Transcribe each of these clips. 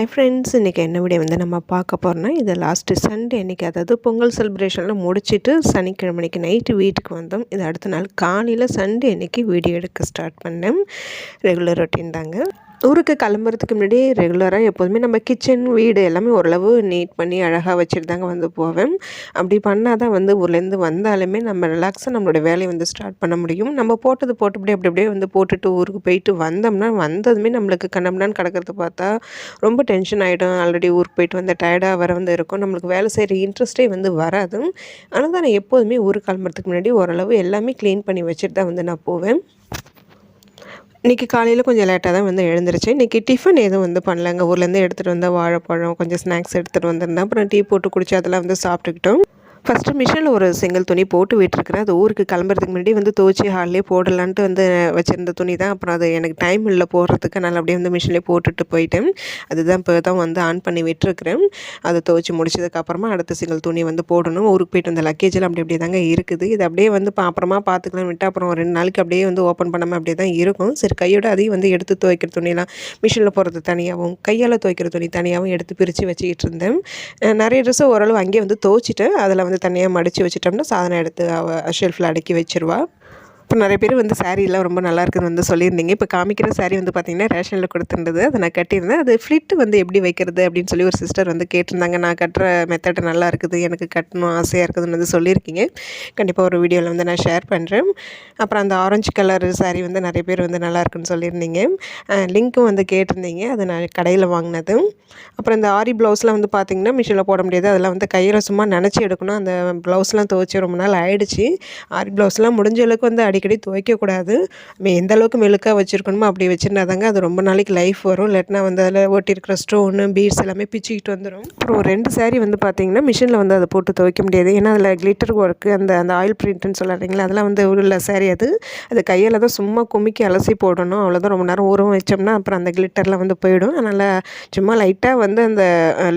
Hi friends, இன்றைக்கி என்ன video வந்து நம்ம பார்க்க போகிறோன்னா, இது லாஸ்ட்டு சண்டே அன்றைக்கி, அதாவது பொங்கல் செலிப்ரேஷன்லாம் முடிச்சுட்டு சனிக்கிழமை அன்றைக்கி நைட்டு வீட்டுக்கு வந்தோம். இது அடுத்த நாள் காலையில் சண்டே அன்றைக்கி வீடியோ எடுக்க ஸ்டார்ட் பண்ணேன். ரெகுலர் ரொட்டீன் தாங்க. ஊருக்கு கிளம்புறதுக்கு முன்னாடி ரெகுலராக எப்போதுமே நம்ம கிச்சன் வீடு எல்லாமே ஓரளவு நீட் பண்ணி அழகாக வச்சுட்டு தாங்க வந்து போவேன். அப்படி பண்ணால் தான் வந்து ஊர்லேருந்து வந்தாலுமே நம்ம ரிலாக்ஸாக நம்மளோட வேலையை வந்து ஸ்டார்ட் பண்ண முடியும். நம்ம போட்டபடியே அப்படி அப்படியே வந்து போட்டுட்டு ஊருக்கு போயிட்டு வந்தோம்னா, வந்ததுமே நம்மளுக்கு கண்ணம்னான்னு கிடக்கிறத பார்த்தா ரொம்ப டென்ஷன் ஆகிடும். ஆல்ரெடி ஊருக்கு போயிட்டு வந்து டயர்டாக வர வந்து இருக்கும். நம்மளுக்கு வேலை செய்கிற இன்ட்ரெஸ்ட்டே வந்து வராது. ஆனால் தான் நான் எப்போதுமே ஊருக்கு கிளம்புறதுக்கு முன்னாடி ஓரளவு எல்லாமே க்ளீன் பண்ணி வச்சுட்டு தான் வந்து நான் போவேன். இன்றைக்கி காலையில் கொஞ்சம் லேட்டாக தான் வந்து எழுந்திருச்சேன். இன்றைக்கி டிஃபன் எதுவும் வந்து பண்ணலங்க. ஊர்லேருந்து எடுத்துகிட்டு வந்த வாழைப்பழம், கொஞ்சம் ஸ்நாக்ஸ் எடுத்துகிட்டு வந்திருந்தேன். அப்புறம் டீ போட்டு குடிச்சு அதெல்லாம் வந்து சாப்பிட்டுக்கிட்டோம். ஃபஸ்ட்டு மிஷினில் ஒரு சிங்கிள் துணி போட்டு விட்டுருக்குறேன். அது ஊருக்கு கிளம்புறதுக்கு முன்னாடி வந்து துவச்சி ஹால்லேயே போடலான்ட்டு வந்து வச்சுருந்த துணி தான். அப்புறம் அது எனக்கு டைம் இல்லை போடுறதுக்கு, அதனால் அப்படியே வந்து மிஷின்லேயே போட்டுட்டு போயிட்டேன். அதுதான் இப்போ தான் வந்து ஆன் பண்ணி விட்டுருக்குறேன். அதை துவச்சி முடிச்சதுக்கப்புறமா அடுத்த சிங்கிள் துணி வந்து போடணும். ஊருக்கு போயிட்டு வந்த லக்கேஜெல்லாம் அப்படி அப்படியே தாங்க இருக்குது. இது அப்படியே வந்து அப்புறமா பார்த்துக்கலாம் விட்டு அப்புறம் 2 நாளைக்கு அப்படியே வந்து ஓப்பன் பண்ணாமல் அப்படியே தான் இருக்கும். சரி, கையோட அதையும் வந்து எடுத்து துவைக்கிற துணியெல்லாம் மிஷினில் போடுறது தனியாகவும் கையால் துவைக்கிற துணி தனியாகவும் எடுத்து பிரித்து வச்சுக்கிட்டு இருந்தேன். நிறைய ட்ரெஸ்ஸை ஓரளவு அங்கேயே வந்து துவச்சிட்டு அதில் வந்து தனியாக மடித்து வச்சுட்டோம்னா சாதனம் எடுத்து ஷெல்ஃபில் அடுக்கி வச்சுருவா. இப்போ நிறைய பேர் வந்து சாரீலாம் ரொம்ப நல்லா இருக்குதுன்னு வந்து சொல்லியிருந்தீங்க. இப்போ காமிக்கிற சாரீ வந்து பார்த்திங்கன்னா ரேஷனில் கொடுத்துருந்தது. அதை நான் கட்டியிருந்தேன். அது ஃப்ளிட்டு வந்து எப்படி வைக்கிறது அப்படின்னு சொல்லி ஒரு சிஸ்டர் வந்து கேட்டிருந்தாங்க. நான் கட்டுற மெத்தட் நல்லா இருக்குது, எனக்கு கட்டணும் ஆசையாக இருக்குதுன்னு வந்து சொல்லியிருக்கீங்க. கண்டிப்பாக ஒரு வீடியோவில் வந்து நான் ஷேர் பண்ணுறேன். அப்புறம் அந்த ஆரஞ்சு கலர் சாரீ வந்து நிறைய பேர் வந்து நல்லா இருக்குன்னு சொல்லியிருந்தீங்க. லிங்க்கும் வந்து கேட்டிருந்தீங்க. அது நான் கடையில் வாங்கினது. அப்புறம் இந்த ஆரி ப்ளவுஸ்லாம் வந்து பார்த்திங்கன்னா மிஷினில் போட முடியாது. அதெல்லாம் வந்து கையில் சும்மா நினச்சி எடுக்கணும். அந்த ப்ளவுஸ்லாம் துவைச்சி ரொம்ப நாள் ஆகிடுச்சு. ஆரி ப்ளவுஸ்லாம் முடிஞ்ச அளவுக்கு வந்து அடிக்கடி துவைக்கக்கூடாது. நம்ம எந்த அளவுக்கு மெழுக்காக வச்சுருக்கணுமோ அப்படி வச்சுருந்தா தாங்க அது ரொம்ப நாளைக்கு லைஃப் வரும். இல்லாட்டினா வந்து அதில் ஒட்டியிருக்கிற ஸ்டோனு பீட்ஸ் எல்லாமே பிச்சுக்கிட்டு வந்துடும். அப்புறம் 2 சாரீ வந்து பார்த்திங்கன்னா மிஷினில் வந்து அதை போட்டு துவைக்க முடியாது. ஏன்னா அதில் கிளிட்டர் ஒர்க்கு, அந்த ஆயில் பிரிண்ட்டுன்னு சொல்லுறீங்களா, அதெல்லாம் வந்து உள்ள சாரீ அது கையில் தான் சும்மா குமிக்கி அலசி போடணும். அவ்வளோதான். ரொம்ப நேரம் ஊற வச்சோம்னா அப்புறம் அந்த கிளிட்டர்லாம் வந்து போயிடும். அதனால் சும்மா லைட்டாக வந்து அந்த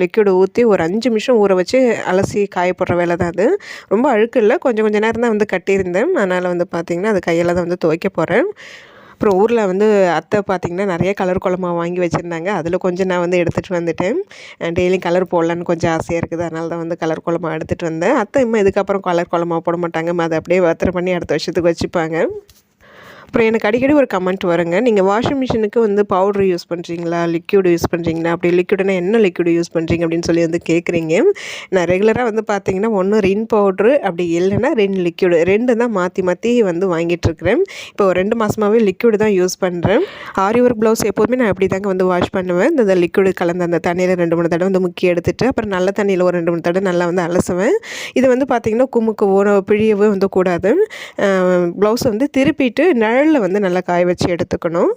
லிக்விட் ஊற்றி ஒரு 5 நிமிஷம் ஊற வச்சு அலசி காயப்படுற வேலை தான் அது. ரொம்ப அழுக்கு இல்லை. கொஞ்சம் நேரம் தான் வந்து கட்டியிருந்தேன். அதனால் வந்து பார்த்திங்கன்னா அது கையில் தான் வந்து துவைக்க போகிறேன். அப்புறம் ஊரில் வந்து அத்தை பார்த்திங்கன்னா நிறைய கலர் குழம்பா வாங்கி வச்சுருந்தாங்க. அதில் கொஞ்சம் நான் வந்து எடுத்துகிட்டு வந்துட்டேன். டெய்லியும் கலர் போடலான்னு கொஞ்சம் ஆசையாக இருக்குது. அதனால தான் வந்து கலர் குழம்பா எடுத்துகிட்டு வந்தேன். அத்தை இதுக்கப்புறம் கலர் குழம்பா போட மாட்டாங்க. அதை அப்படியே வத்தரை பண்ணி அடுத்த வருஷத்துக்கு வச்சுப்பாங்க. அப்புறம் எனக்கு அடிக்கடி ஒரு கமெண்ட் வருங்க, நீங்கள் வாஷிங் மிஷினுக்கு வந்து பவுட்ரு யூஸ் பண்ணுறீங்களா, லிக்யூடு யூஸ் பண்ணுறீங்களா, அப்படி லிக்யூடுனா என்ன லிக்யூடு யூஸ் பண்ணுறீங்க அப்படின்னு சொல்லி வந்து கேட்குறீங்க. நான் ரெகுலராக வந்து பார்த்திங்கன்னா ஒன்று ரின் பவுட்ரு, அப்படி இல்லைன்னா ரின் லிக்யூடு 2 தான் மாற்றி வந்து வாங்கிட்டுருக்கிறேன். இப்போ 2 மாதமாகவே லிக்யூடு தான் யூஸ் பண்ணுறேன். ஆரி ஒர்க் ப்ளவுஸ் எப்போதுமே நான் அப்படி தாங்க வந்து வாஷ் பண்ணுவேன். இந்த லிக்யூடு கலந்து அந்த தண்ணியில் 2-3 தடவை வந்து முக்கி எடுத்துகிட்டு அப்புறம் நல்ல தண்ணியில் ஒரு 2-3 தடவை நல்லா வந்து அலசுவேன். இது வந்து பார்த்திங்கன்னா குமுக்கவோ பிழியவோ வந்து கூடாது. ப்ளவுஸை வந்து திருப்பிட்டு நிழலில் வந்து நல்லா காய வச்சு எடுத்துக்கணும்.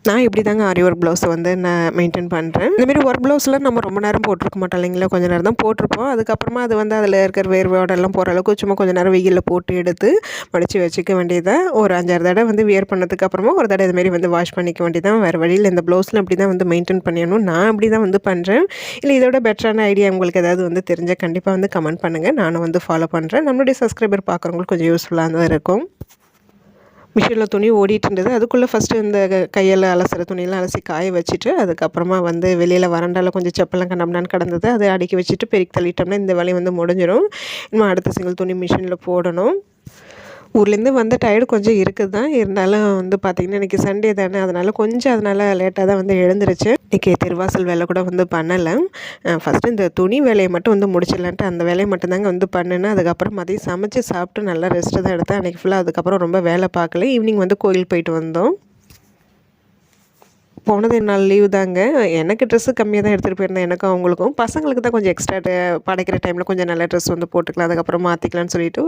நான் இப்படி தாங்க ஆரி ஒர்க் ப்ளவுஸை வந்து நான் மெயின்டைன் பண்ணுறேன். இந்தமாரி ஒர்க் ப்ளவுஸ்லாம் நம்ம ரொம்ப நேரம் போட்டிருக்க மாட்டோம் இல்லைங்களா, கொஞ்சம் நேரம் தான் போட்டிருப்போம். அதுக்கப்புறமா அது வந்து அதில் இருக்கிற வேர்வோடெல்லாம் போகிற அளவுக்கு சும்மா கொஞ்சம் நேரம் வெயிலில் போட்டு எடுத்து மடித்து வச்சுக்க வேண்டியதான். ஒரு 5-6 தடவை வந்து வியர் பண்ணதுக்கப்புறமா ஒரு தடவை இதுமாரி வந்து வாஷ் பண்ணிக்க வேண்டியதான். வேறு வழியில் இந்த ப்ளவுஸில் இப்படி தான் வந்து மெயின்டைன் பண்ணிடணும். நான் அப்படி தான் வந்து பண்ணுறேன். இல்லை இதோட பெட்டரான ஐடியா உங்களுக்கு ஏதாவது வந்து தெரிஞ்சால் கண்டிப்பாக வந்து கமெண்ட் பண்ணுங்கள். நானும் வந்து ஃபாலோ பண்ணுறேன். நம்மளுடைய சப்ஸ்கிரைபர் பார்க்குறவங்களுக்கு கொஞ்சம் யூஸ்ஃபுல்லாக தான் இருக்கும். மிஷினில் துணி ஓடிட்டு இருந்தது. அதுக்குள்ளே ஃபஸ்ட்டு இந்த கையில் அலசுகிற துணியெல்லாம் அலசி காய வச்சுட்டு அதுக்கப்புறமா வந்து வெளியில் வராண்டாவில் கொஞ்சம் செப்பெல்லாம் கண்டம்னான்னு கிடந்தது. அதை அடுக்கி வச்சுட்டு பெருக்கி தள்ளிட்டோம்னா இந்த வேலையை வந்து முடிஞ்சிடும். இன்னும் அடுத்த சிங்கிள் துணி மிஷினில் போடணும். ஊர்லேருந்து வந்த டயர்டு கொஞ்சம் இருக்குது தான். இருந்தாலும் வந்து பார்த்திங்கன்னா இன்றைக்கி சண்டே தானே, அதனால் லேட்டாக தான் வந்து எழுந்திருச்சு. இன்றைக்கி திருவாசல் வேலை கூட வந்து பண்ணலை. ஃபஸ்ட்டு இந்த துணி வேலையை மட்டும் வந்து முடிச்சிடலான்ட்டு அந்த வேலையை மட்டும்தாங்க வந்து பண்ணினேன். அதுக்கப்புறம் மதியம் சமைச்சு சாப்பிட்டு நல்லா ரெஸ்ட்டு தான் எடுத்தேன் அன்றைக்கி ஃபுல்லாக. அதுக்கப்புறம் ரொம்ப வேலை பார்க்கல. ஈவினிங் வந்து கோயில் போயிட்டு வந்தோம். போனது 2 நாள் லீவு தாங்க. எனக்கு ட்ரெஸ்ஸு கம்மியாக தான் எடுத்துகிட்டு போயிருந்தேன், எனக்கும் அவங்களுக்கும். பசங்களுக்கு தான் கொஞ்சம் எக்ஸ்ட்ரா படைக்கிற டைமில் கொஞ்சம் நல்ல ட்ரெஸ் வந்து போட்டுக்கலாம், அதுக்கப்புறம் மாற்றிக்கலான்னு சொல்லிட்டு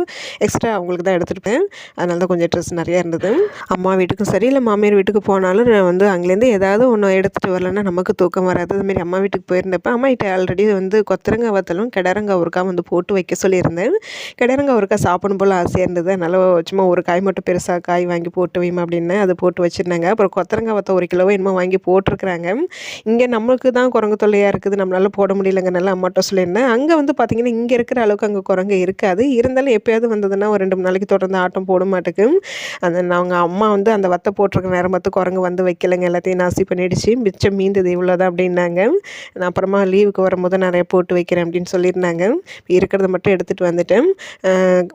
எக்ஸ்ட்ரா அவங்களுக்கு தான் எடுத்துகிட்டு போய் அதனால தான் கொஞ்சம் ட்ரெஸ் நிறையா இருந்தது. அம்மா வீட்டுக்கும் சரி இல்லை மாமியார் வீட்டுக்கு போனாலும் நான் வந்து அங்கேருந்து ஏதாவது ஒன்று எடுத்துகிட்டு வரலன்னா நமக்கு தூக்கம் வராது. அதுமாரி அம்மா வீட்டுக்கு போயிருந்தப்போ அம்மாகிட்ட ஆல்ரெடி வந்து கொத்தரங்காய் வத்தலும் கிடரங்காய் ஒருக்காய் வந்து போட்டு வைக்க சொல்லியிருந்தேன். கிடரங்காய் ஒருக்காய் சாப்பிடும் போல் ஆசையாக இருந்தது. அதனால் சும்மா ஒரு காய் மட்டும் பெருசாக காய் வாங்கி போட்டு வைமா அப்படின்னு அது போட்டு வச்சுருந்தாங்க. அப்புறம் கொத்தரங்காய் வத்த 1 கிலோவோ என்னமோ வாங்கி போட்டிருக்கிறாங்க. இங்கே நம்மளுக்கு தான் குரங்கு தொல்லையாக இருக்குது, நம்மளால போட முடியலங்கிறனால அம்மாட்ட சொல்லியிருந்தேன். அங்கே வந்து பார்த்திங்கன்னா இங்கே இருக்கிற அளவுக்கு அங்கே குரங்கு இருக்காது. இருந்தாலும் எப்போயாவது வந்ததுன்னா ஒரு 2 3 நாளைக்கு தொடர்ந்து ஆட்டம் போட மாட்டேக்கு. அவங்க அம்மா வந்து அந்த வத்தை போட்டிருக்க நேரம் பார்த்து குரங்கு வந்து வைக்கலைங்க, எல்லாத்தையும் நாசி பண்ணிடுச்சு. மிச்சம் மீந்தது இவ்வளோதான் அப்படின்னாங்க. நான் அப்புறமா லீவுக்கு வரும்போது நிறைய போட்டு வைக்கிறேன் அப்படின்னு சொல்லியிருந்தாங்க. இருக்கிறத மட்டும் எடுத்துகிட்டு வந்துட்டேன்.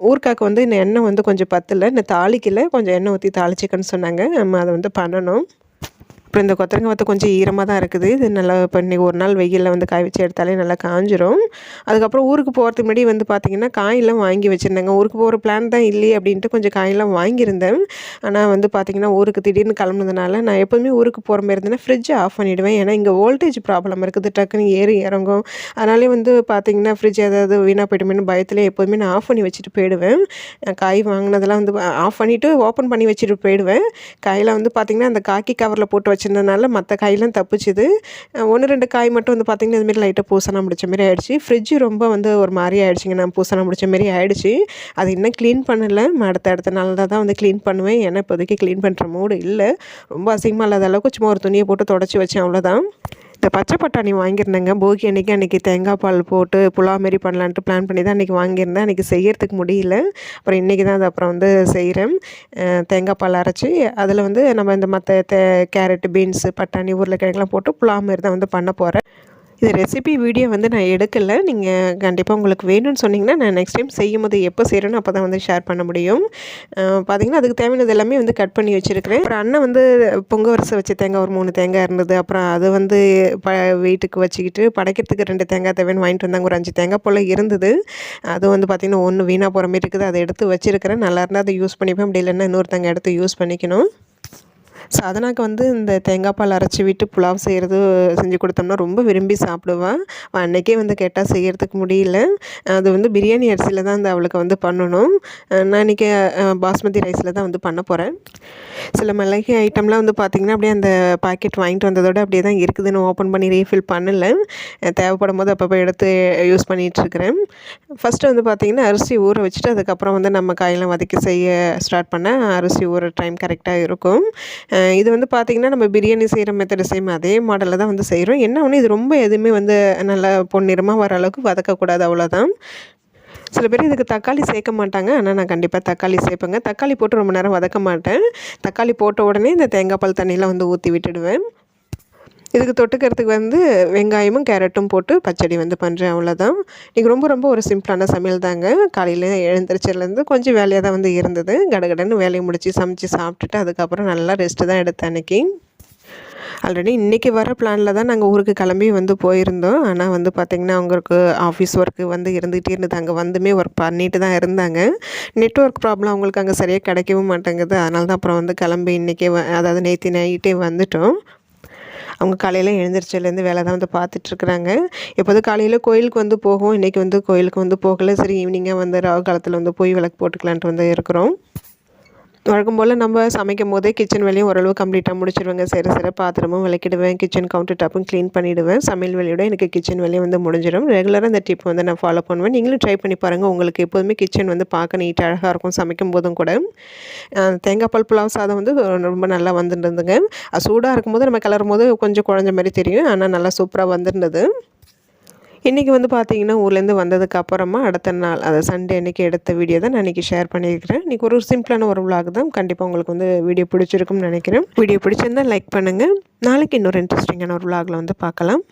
ஊறுகாய்க்கு வந்து இந்த எண்ணெய் வந்து கொஞ்சம் பத்தலை, இந்த தாளிக்கல, கொஞ்சம் எண்ணெய் ஊற்றி தாளிச்சிக்கன்னு சொன்னாங்க. நம்ம அதை வந்து பண்ணணும். அப்புறம் இந்த கொத்தரங்காய் வத்த கொஞ்சம் ஈரமாக தான் இருக்குது. இது நல்லா இப்போ இன்றைக்கி ஒரு நாள் வெயிலில் வந்து காய வச்சு எடுத்தாலே நல்லா காஞ்சிரும். அதுக்கப்புறம் ஊருக்கு போகிறதுக்கு முன்னாடி வந்து பார்த்திங்கன்னா காயெல்லாம் வாங்கி வச்சுருந்தேங்க. ஊருக்கு போகிற பிளான் தான் இல்லையே அப்படின்ட்டு கொஞ்சம் காயெல்லாம் வாங்கியிருந்தேன். ஆனால் வந்து பார்த்திங்கன்னா ஊருக்கு திடீர்னு கிளம்புனதுனால நான் எப்போதுமே ஊருக்கு போகிற மாதிரி இருந்தேன்னா ஃப்ரிட்ஜை ஆஃப் பண்ணிவிடுவேன். ஏன்னா இங்கே வோல்டேஜ் ப்ராப்ளம் இருக்குது, டக்குன்னு ஏறி இறங்கும். அதனாலே வந்து பார்த்திங்கன்னா ஃப்ரிட்ஜ் ஏதாவது வீணாக போய்ட்டுமேனு பயத்தில் எப்போதுமே நான் ஆஃப் பண்ணி வச்சுட்டு போயிடுவேன். காய் வாங்கினதெல்லாம் வந்து ஆஃப் பண்ணிவிட்டு ஓப்பன் பண்ணி வச்சுட்டு போயிடுவேன். காயில் வந்து பார்த்திங்கன்னா அந்த காக்கி கவரில் போட்டு வச்சிருந்ததுனால மற்ற காயெல்லாம் தப்பிச்சுது. 1 2 காய் மட்டும் வந்து பார்த்திங்கன்னா இதுமாரி லைட்டாக பூசணம் முடிச்ச மாரி ஆகிடுச்சு. ஃப்ரிட்ஜு ரொம்ப வந்து ஒரு மாதிரி ஆகிடுச்சிங்க, நான் பூசணம் முடிச்ச மாரி ஆகிடுச்சு. அது இன்னும் க்ளீன் பண்ணலை. அடுத்த நாள் தான் வந்து க்ளீன் பண்ணுவேன். ஏன்னா இப்போதைக்கு க்ளீன் பண்ணுற மூடு இல்லை. ரொம்ப அசிங்கமாக இல்லாத அளவுக்கு சும்மா ஒரு துணியை போட்டு தொடச்சி வச்சேன், அவ்வளோதான். இந்த பச்சை பட்டாணி வாங்கியிருந்தேங்க. போகி அன்றைக்கி தேங்காய் பால் போட்டு புலாவ் மாரி பண்ணலான்ட்டு பிளான் பண்ணி தான் அன்றைக்கி வாங்கியிருந்தேன். அன்றைக்கி செய்கிறதுக்கு முடியல. அப்புறம் இன்றைக்கி தான் அது அப்புறம் வந்து செய்கிறேன். தேங்காய் பால் அரைச்சி அதில் வந்து நம்ம இந்த மற்ற கேரட்டு, பீன்ஸு, பட்டாணி, உருளைக்கிழங்குலாம் போட்டு புலாவ் மாரி தான் வந்து பண்ண போகிறேன். இது ரெசிபி வீடியோ வந்து நான் எடுக்கலை. நீங்கள் கண்டிப்பாக உங்களுக்கு வேணும்னு சொன்னிங்கன்னா நான் நெக்ஸ்ட் டைம் செய்யும்போது எப்போ செய்கிறேனோ அப்போ தான் வந்து ஷேர் பண்ண முடியும். பார்த்திங்கன்னா அதுக்கு தேவையானது எல்லாமே வந்து கட் பண்ணி வச்சுருக்கிறேன். அப்புறம் அண்ணன் வந்து பொங்க வரிசை வச்ச தேங்காய் ஒரு 3 தேங்காய் இருந்தது. அப்புறம் அது வந்து வீட்டுக்கு வச்சுக்கிட்டு படைக்கிறதுக்கு 2 தேங்காய் தேவைன்னு வாங்கிட்டு வந்தாங்க. ஒரு 5 தேங்காய் போல் இருந்தது. அது வந்து பார்த்திங்கன்னா 1 வீணாக போகிற மாதிரி இருக்குது. அதை எடுத்து வச்சுருக்கிறேன். நல்லா இருந்தால் அதை யூஸ் பண்ணிப்பேன். அப்படி இல்லைன்னா இன்னொரு தேங்காய் எடுத்து யூஸ் பண்ணிக்கணும். சாதனாக்கு வந்து இந்த தேங்காய் பால் அரைச்சி விட்டு புலாவ் செய்கிறது செஞ்சு கொடுத்தோம்னா ரொம்ப விரும்பி சாப்பிடுவாள். அன்றைக்கே வந்து கேட்டால் செய்கிறதுக்கு முடியல. அது வந்து பிரியாணி அரிசியில் தான் அந்த அவளுக்கு வந்து பண்ணணும். நான் இன்றைக்கி பாஸ்மதி ரைஸில் தான் வந்து பண்ண போகிறேன். சில மளிகை ஐட்டம்லாம் வந்து பார்த்திங்கன்னா அப்படியே அந்த பாக்கெட் வாங்கிட்டு வந்ததோடு அப்படியே தான் இருக்குதுன்னு ஓப்பன் பண்ணி ரீஃபில் பண்ணலை. தேவைப்படும் போது அப்பப்போ எடுத்து யூஸ் பண்ணிகிட்ருக்கிறேன். ஃபஸ்ட்டு வந்து பார்த்திங்கன்னா அரிசி ஊற வச்சுட்டு அதுக்கப்புறம் வந்து நம்ம காயெல்லாம் வதக்கி செய்ய ஸ்டார்ட் பண்ண அரிசி ஊற டைம் கரெக்டாக இருக்கும். இது வந்து பார்த்திங்கன்னா நம்ம பிரியாணி செய்கிற மெத்தடு சேம் அதே மாடலில் தான் வந்து செய்கிறோம். என்ன ஒன்று, இது ரொம்ப எதுவுமே வந்து நல்லா பொன்னிறமாக வர அளவுக்கு வதக்கக்கூடாது, அவ்வளோதான். சில பேர் இதுக்கு தக்காளி சேர்க்க மாட்டாங்க. ஆனால் நான் கண்டிப்பாக தக்காளி சேர்ப்பேங்க. தக்காளி போட்டு ரொம்ப நேரம் வதக்க மாட்டேன். தக்காளி போட்ட உடனே இந்த தேங்காய் பால் தண்ணியில் வந்து ஊற்றி விட்டுடுவேன். இதுக்கு தொட்டுக்கிறதுக்கு வந்து வெங்காயமும் கேரட்டும் போட்டு பச்சடி வந்து பண்ணுறேன், அவ்வளோதான். இன்றைக்கி ரொம்ப ஒரு சிம்பிளான சமையல் தாங்க. காலையில் எழுந்திரிச்சதுலேருந்து கொஞ்சம் வேலையாக தான் வந்து இருந்தது. கடகடன்னு வேலையை முடித்து சமைச்சு சாப்பிட்டுட்டு அதுக்கப்புறம் நல்லா ரெஸ்ட்டு தான் எடுத்தேன் அன்றைக்கி. ஆல்ரெடி இன்றைக்கி வர பிளானில் தான் நாங்கள் ஊருக்கு கிளம்பி வந்து போயிருந்தோம். ஆனால் வந்து பார்த்திங்கன்னா அவங்களுக்கு ஆஃபீஸ் ஒர்க்கு வந்து இருந்துகிட்டே இருந்தது. அங்கே வந்துமே ஒர்க் பண்ணிட்டு தான் இருந்தாங்க. நெட்ஒர்க் ப்ராப்ளம் அவங்களுக்கு அங்கே சரியாக கிடைக்கவும் மாட்டேங்குது. அதனால தான் அப்புறம் வந்து கிளம்பி இன்றைக்கே அதாவது நேற்று நைட்டே வந்துட்டோம். அவங்க காலையில் எழுந்திரிச்சிலேருந்து வேலை தான் வந்து பார்த்துட்ருக்குறாங்க. எப்போதும் காலையில் கோயிலுக்கு வந்து போகும். இன்றைக்கி வந்து கோயிலுக்கு வந்து போகலை. சரி ஈவினிங்காக வந்து ராகு காலத்தில் வந்து போய் விளக்கு போட்டுக்கலான்ட்டு வந்து இருக்கிறோம். வழக்கம் போல் நம்ம சமைக்கும் போதே கிச்சன் வேலையும் ஓரளவு கம்ப்ளீட்டாக முடிச்சிடுவேங்க. சரி பாத்திரமும் விளக்கிடுவேன், கிச்சன் கவுண்டர் டாப்பும் க்ளீன் பண்ணிவிடுவேன். சமையல் வேலையோட எனக்கு கிச்சன் வேலையும் வந்து முடிஞ்சிடும். ரெகுலராக இந்த டிப் வந்து நான் ஃபாலோ பண்ணுவேன். நீங்களும் ட்ரை பண்ணி பாருங்கள். உங்களுக்கு எப்போதுமே கிச்சன் வந்து பார்க்க நீட்டாக அழகாக இருக்கும் சமைக்கும் போதும் கூட. தேங்காய் பால் புலாவ் சாதம் வந்து ரொம்ப நல்லா வந்துருந்ததுங்க. அது சூடாக இருக்கும்போது நம்ம கிளறும் போது கொஞ்சம் குழஞ்ச மாதிரி தெரியும். ஆனால் நல்லா சூப்பராக வந்துருந்தது. இன்றைக்கி வந்து பார்த்திங்கன்னா ஊர்லேருந்து வந்ததுக்கு அப்புறமா அடுத்த நாள் அது சண்டே அன்றைக்கி எடுத்த வீடியோ தான் நான் இன்றைக்கி ஷேர் பண்ணியிருக்கிறேன். இன்றைக்கி ஒரு சிம்பிளான ஒரு விலாக் தான். கண்டிப்பாக உங்களுக்கு வந்து வீடியோ பிடிச்சிருக்கும்னு நினைக்கிறேன். வீடியோ பிடிச்சிருந்தால் லைக் பண்ணுங்கள். நாளைக்கு இன்னொரு இன்ட்ரெஸ்டிங்கான ஒரு விலாகில் வந்து பார்க்கலாம்.